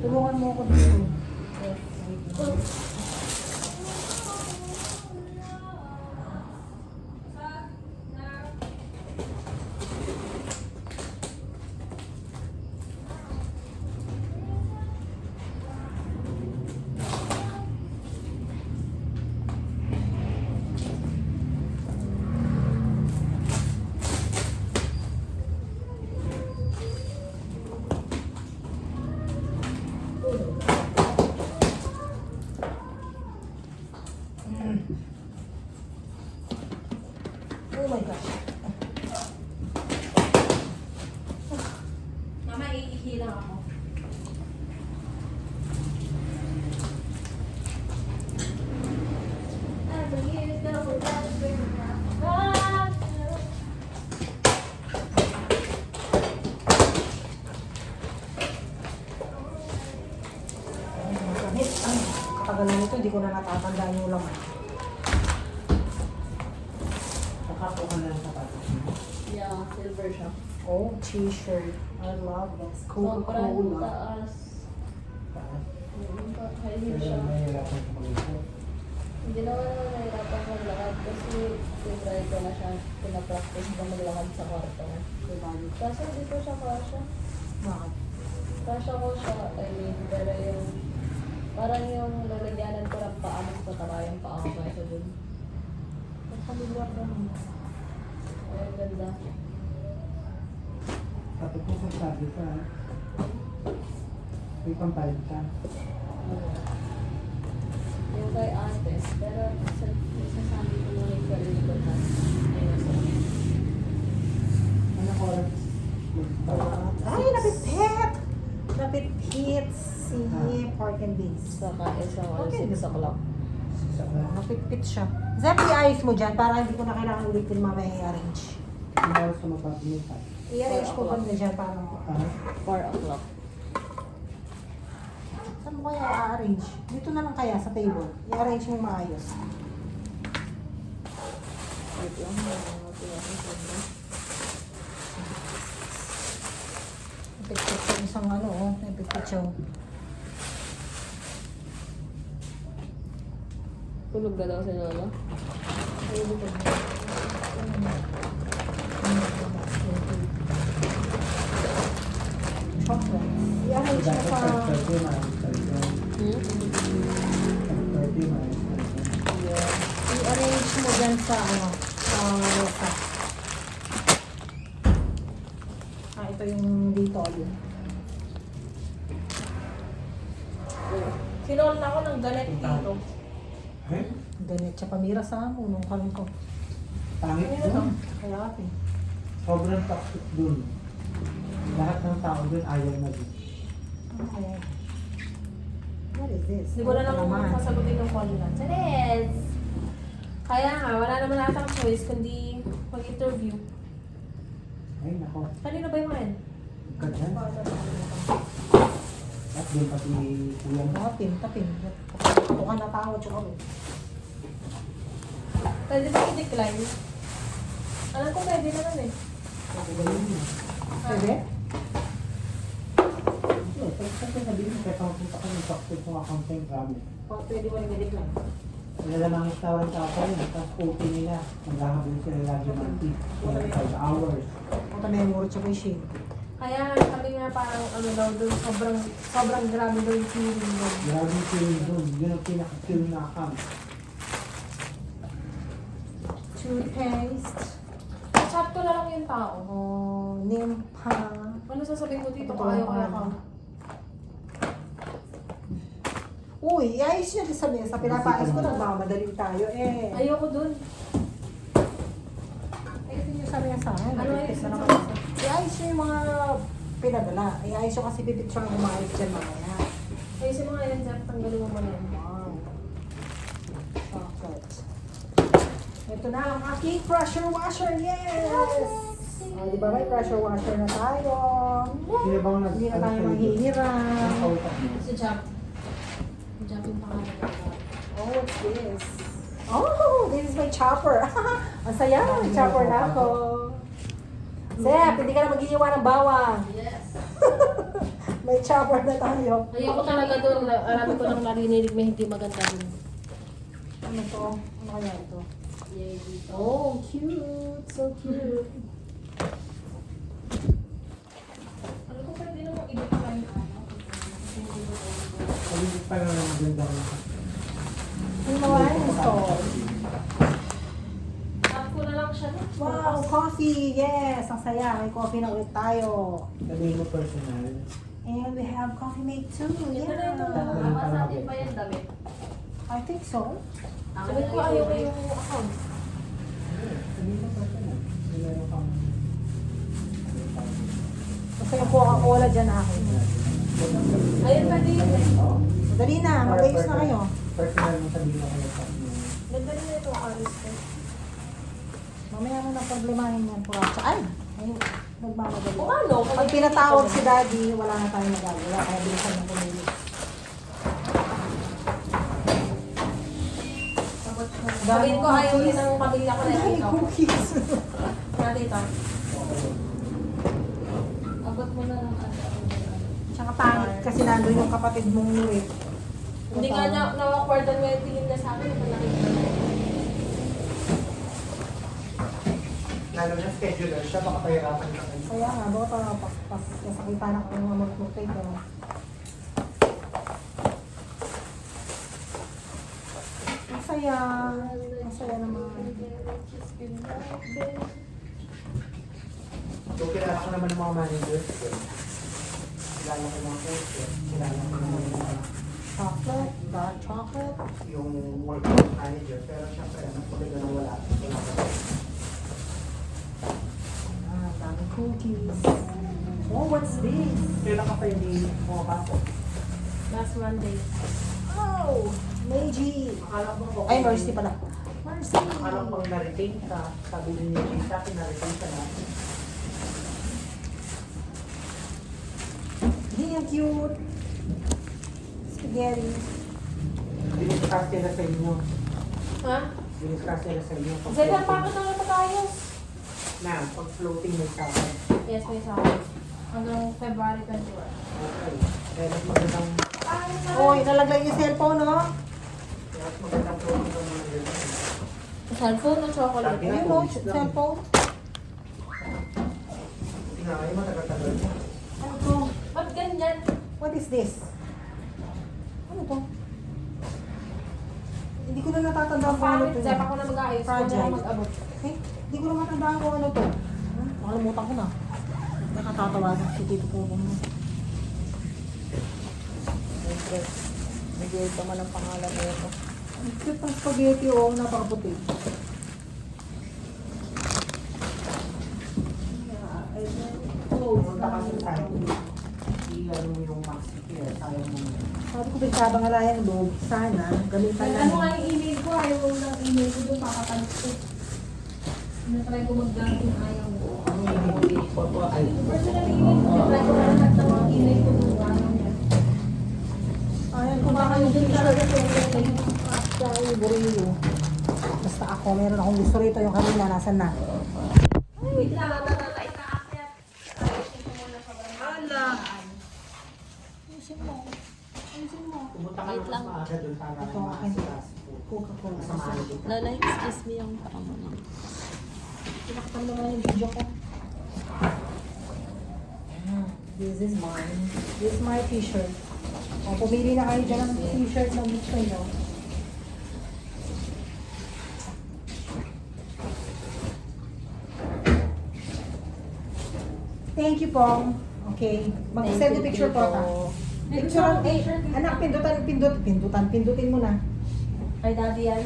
Tulungan mo ako dito. Oh my gosh. Mama, iihi lang ako. Masakit. Ay, katagalan nito, hindi ko na natatandaan yung laman. Nakakuha na ng sapatos mo. Yeah, silver siya. Oh, t-shirt. I love this. Sobrang Coca-Cola. taas. Taas. High heel Pero siya. mahirapan ka mag-ipon. Hindi naman ako nahirapan maglakad kasi tinry ko na siya. Pinapractice ko maglakad sa kwarto. Kaso hindi ko siya kasha. Bakit? Kasha ko siya, I mean, pero yung parang yung lalagyanan ko ng paa, mas mataba yung paa ko kaysa dun. Pagpaliwag na mo. Ay, ang ganda. Kapag kung sasabi ka, may pampalit ka. Yung kay ate, pero sasabi ko muna yung sarili ko na. Ano oras? Ay, napit-hit! Napit-hit si pork and beans. Saka isang Okay. 6 o'clock. Isa ka. Napit-pit siya. Zep, i-ayos mo dyan para hindi ko na kailangan ulitin mamaya i-arrange. Ano oras ka mapapilitan? I-arrange ko ba na dyan para Ah, 4 o'clock. saan mo kaya i-arrange? Dito na lang kaya sa table. I-arrange mo maayos. Wait lang, Napit-pit siya isang ano, oh. Napit-pit siya. tulog na daw si Lola. Chocolate. I-arrange mo dapat pa. pag 30 maayos ka rin. Hmm? Pag 30 maayos ka rin. Yeah. I-arrange mo dyan sa ano, sa resa. Ah, ito yung dito. Yun. Sinol na ako ng galit dito. Eh? Ganit siya pamira sa amo nung karon ko. Pangit Ano dun. Kaya ate. Sobrang toxic dun. Lahat ng tao dun ayaw na dun. Okay. What is this? Hindi ko na lang Naman. sasagutin yung call na. Chanes! Kaya nga, wala naman atang choice kundi mag-interview. Ay, nako. Kanino ba yung yan? Ganyan. At doon pati kuya mo. Tapin, tapin. Ako ka natawad siya kami. Pwede ba i-decline? Alam ko pwede naman eh. Pwede? Kasi sabihin mo, kaya pumunta ka ng toxic ng accounting gamit. Pwede mo rin i-decline. Wala lamang istawan sa ako yun. Tapos OT nila. Maghahabol sila lagi ng tip. 25 hours. Ito na yung word siya kay Shane. Kaya kami nga parang ano daw doon, sobrang grabe daw yung feeling doon. Grabe yung feeling dun. Yun ang pinaka-kill na account. Toothpaste. Chat ko na lang yung tao. Oh, Nympha. Ano sasabihin ko dito Ito kung ayaw ang kaya pangalan. ka? Uy, iayos niya sa mesa. Pinapayos ko, nagmamadali tayo eh. Ayoko doon. Ayusin niyo sa mesa. Ano Nagpipis ayusin na sa naman. mesa? I-ayos niyo yung mga pinadala. I-ayos niyo kasi pipicture ang umayos dyan mamaya. Ayusin mo nga yan, Jeff. Tanggalin mo muna yan. Wow. Chocolate. Ito na ang aking pressure washer. Yes! Oh, di ba may pressure washer na tayo? Sino bang nag- Hindi na tayo ano sa'yo? mahihirap. Ang kausap mo? Si Jeff. Jeff yung pangalan ko. Oh, what's this? Oh, this is my chopper. Ang saya, may chopper na ako. Sep, hindi ka na mag-iiwan ng bawang. Yes. May chopper na tayo. Ayoko talaga doon. Arami ko nang narinig may hindi maganda doon. Ano to? Ano kaya ito? Yay, dito. Oh, cute. So cute. Ano ko pwede naman i-define ano? Pagigit pa lang ang maganda ko. Yung mga install. Tap ko na lang siya. No? Wow, coffee! Yes! Ang saya. May coffee na ulit tayo. Sabihin mo personal. And we have coffee mate too. Ito na ito. Yeah. Ama sa atin pa yan damit. I think so. Sabi ko ayaw ko yung account. Sabihin mo personal. Hindi meron kang... Gusto yung Coca-Cola dyan akin. Ayun pwede yun eh. Oo. Dali na, mag-ayos na kayo. Personal mo sabihin mo kayo sa inyo. Ganda rin ito alis ko. Mamaya mo na problemahin yan. Puracha. Ay! Ayun. Nagmamadali. Kung ano? Pag pinatawag si daddy, wala na tayong magagawa. Kaya bilisan ng pumili. Sabihin ko ayaw rin ng pamilya ko na Dami ito. cookies. Natin ito. Abot mo na lang ano. Tsaka pangit kasi nandun yung kapatid mong nurit. Hindi nga niya na-awkwardan nga yung tingin niya sa akin. Ito nakita na. Lalo na scheduler siya, baka pahirapan ka kayo. Kaya nga, baka nasakita na kami mga mag-rotate. Masaya. Masaya naman. So, kilala ko naman ng mga managers. Kilala ko mga coaches. Kilala ko naman yung mga Chocolate, dark chocolate. yung workforce manager. Pero syempre, napaganda na wala. Wala ko. Ah, daming cookies. Oh, what's this? Kailan ka pa hindi pumapasok? Last Monday. Oh, Meiji. Akala ko Ay, Mercy pala. Mercy. Akala ko pang na-retain ka. Sabi ni Jay sa akin, na-retain ka na. Hindi yung cute. Spaghetti. Diniscuss nila sa inyo. Ha? Diniscuss nila sa inyo. Pag Zeta, floating. bakit na napatayos? Na, pag floating may sasad. Yes, may sa akin. Hanggang February 21. Okay. Kaya mas magandang, Oy, nalaglag yung cellphone, no? kaya mas magandang floating ng mga ganyan. Cellphone o chocolate? Sabi nga, Ayun, no? 2 weeks lang. Cellphone. Tinakay mo, tagal-tagal mo. Ano to? Ba't ganyan? What is this? Ano to? Hindi ko na natatandaan kung ano Pangit, to. Zep, ako na mag-aayos. Ako na Fragile. lang mag-abot. Eh, hindi ko na matandaan kung ano to. Nakalimutan ko na. Nakatatawagan si Tito Pugong mo. Siyempre, nag-iito man ang pangalan mo ito. Ang cute ng spaghetti, oh. Napakaputi. Pumunta ka sa site. I-ano mo yung maxi care. Sayang mo yun. Sabi ko, pinabang alayang loob. Sana, gamitan Ano nga namin. yung email ko? Ayaw mo ng email ko doon, pakatalit ko. Tinatry ko mag-gamit yung ayaw ko. Ano yung hindi photo ay? Personal email ko, tinatry ko na lahat ng mga email ko doon. Ayaw niya. Ayan, kung baka yung t-shirt sa Burillo. Basta ako, meron akong gusto rito. Yung kanina, nasan na? Wait lang, tatatay na akyat. Ayusin ko muna sa barangay. Hala! Ayusin mo. Ayusin mo. Pumunta ka na mas maaga doon para Ito, mga akin. silas. Coca-Cola. Sa maaga. Lola, excuse me yung paa mo lang. Pinakatan mo nga yung video ko. This is mine. This is my t-shirt. O, pumili na kayo dyan ng t-shirt na gusto nyo. Thank you po. Okay. Mag-send the picture po ka. Picture, eh, anak, pindutin mo na. Kay daddy yan.